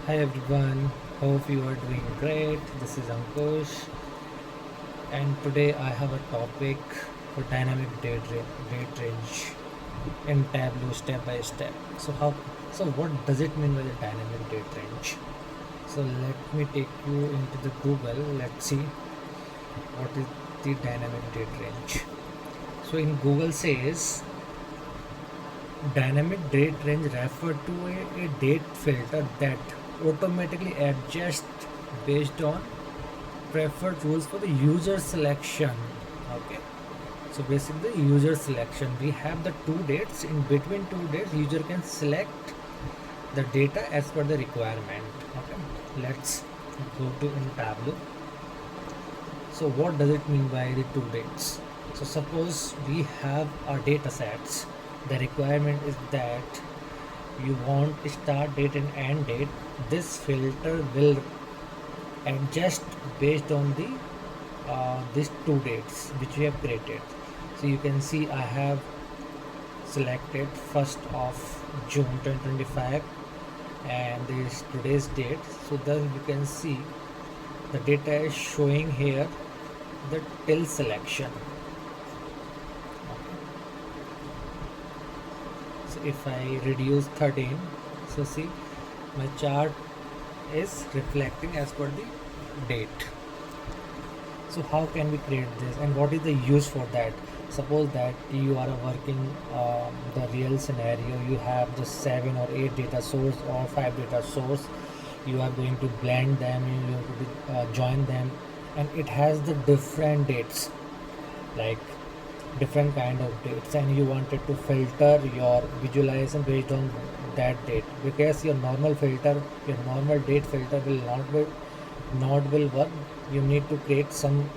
Hi everyone, hope you are doing great. This is Ankush, and today I have a topic for dynamic date range in Tableau step by step. So what does it mean by the dynamic date range? So let me take you into the Google. Let's see what is the dynamic date range. So in Google says dynamic date range refer to a date filter that automatically adjusts based on preferred rules for the user selection. Okay, so basically the user selection, we have the two dates. In between two dates user can select the data as per the requirement. Okay, let's go to in Tableau. So what does it mean by the two dates? So suppose we have our data sets. The requirement is that you want start date and end date. This filter will adjust based on the these two dates which we have created. So you can see I have selected 1st of June 2025 and this today's date. So then you can see the data is showing here the till selection. So if I reduce 13, so see my chart is reflecting as per the date. So how can we create this and what is the use for that? Suppose that you are working the real scenario, you have the 7 or 8 data source or 5 data source, you are going to blend them, you are going to join them, and it has the different dates, like different kind of dates, and you wanted to filter your visualization based on that date, because your normal filter, your normal date filter will not will work. You need to create some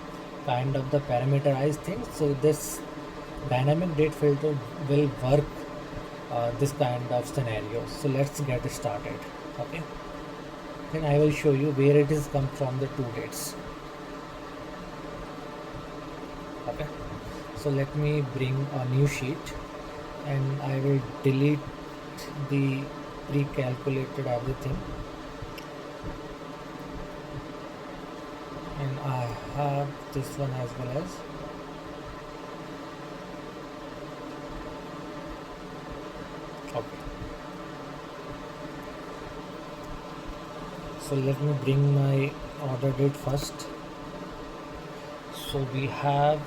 kind of the parameterized thing. So this dynamic date filter will work this kind of scenario. So let's get started. Okay, then I will show you where it is come from, the two dates. Okay, so let me bring a new sheet and I will delete the pre-calculated everything, and I have this one as well as. Okay, so let me bring my order date first. So we have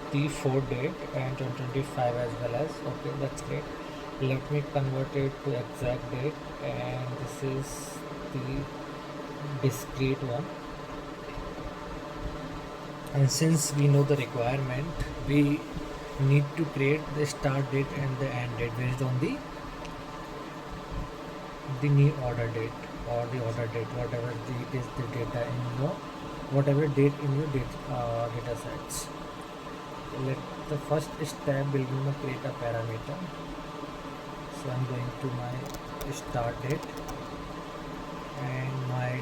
the 4 date and 2025 as well as. Okay, that's great. Let me convert it to exact date, and this is the discrete one. And since we know the requirement, we need to create the start date and the end date based on the new order date or the order date, whatever the is the data in your whatever date in your data sets. Let the first step will be to create a parameter. So I'm going to my start date and my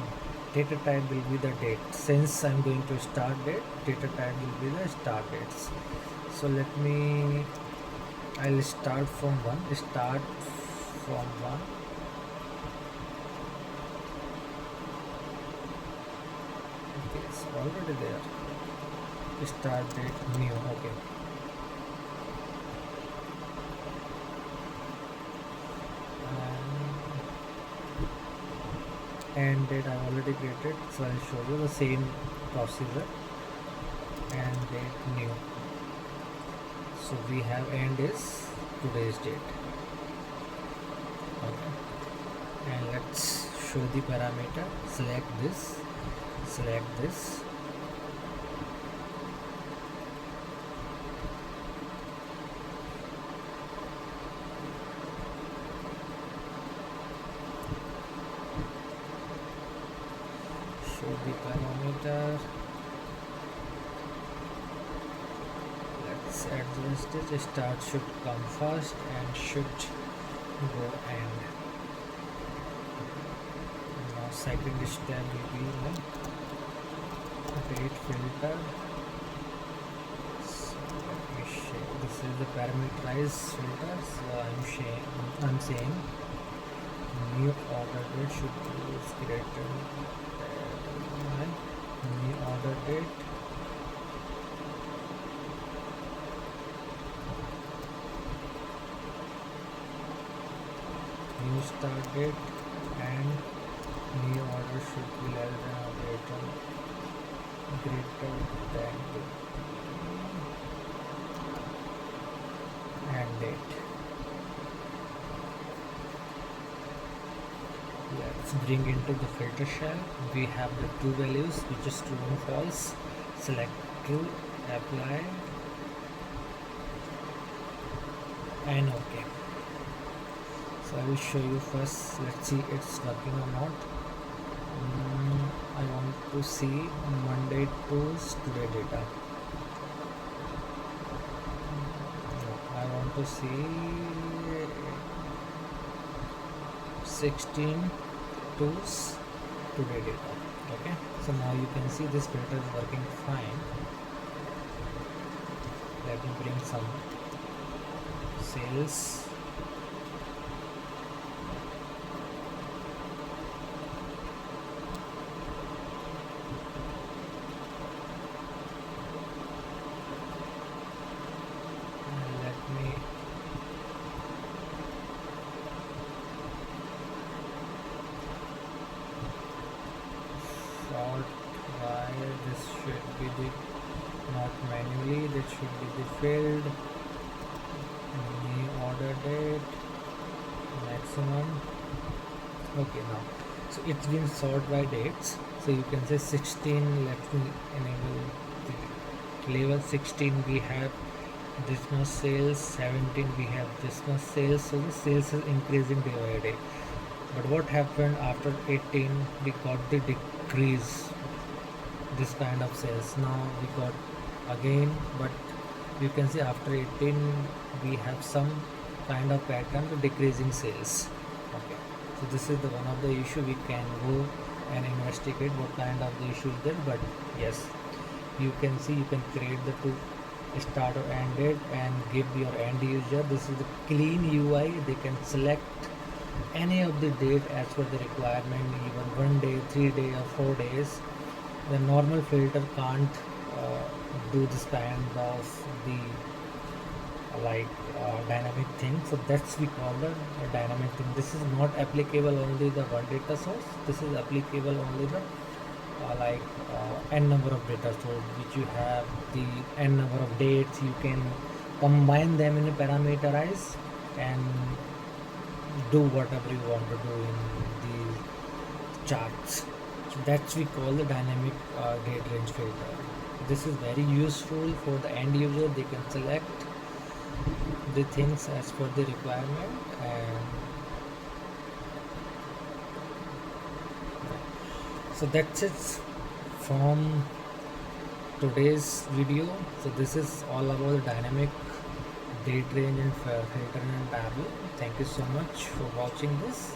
data type will be the date. Since I'm going to start date, data type will be the start dates. So I'll start from one. Start from one. Okay, it's already there. Start date new. Okay. And date I already created, so I'll show you the same procedure. And date new. So we have end is today's date. Okay, and let's show the parameter. Select this, select this. Show the parameter. Let's adjust it. Start should come first and should go end. Now second step will be the date filter. So let me show. This is the parameterized filter. So I'm saying New order date should be greater than new order date new start date and new order should be less than or greater than the end date. Let's bring into the filter shell. We have the two values, which is true and false. Select true, apply, and OK. So I will show you first. Let's see it's working or not. I want to see Monday to today data. I want to see 16 to today data. Okay, so now you can see this filter is working fine. Let me bring some sales. Why this should be the not manually, that should be the field new order date maximum. Okay, now so it's been sorted by dates, so you can say 16. Let me enable the level 16. We have this much sales, 17 we have this much sales, so the sales is increasing day by day. But what happened after 18? We got the decrease, this kind of sales. Now we got again, but you can see after 18 we have some kind of pattern to decreasing sales. Okay, so this is the one of the issue. We can go and investigate what kind of the issue is there. But yes, you can see, you can create the two start or end date and give your end user, this is the clean UI. They can select any of the date as per the requirement, even 1 day, 3 day or 4 days. The normal filter can't do this kind of the dynamic thing. So that's we call the dynamic thing. This is not applicable only the one data source. This is applicable only the n number of data source which you have, the n number of dates. You can combine them in a parameterize and do whatever you want to do in the charts. So that's we call the dynamic date range filter. This is very useful for the end user. They can select the things as per the requirement. And so that's it from today's video. So this is all about the dynamic date range and filter in Tableau. Thank you so much for watching this.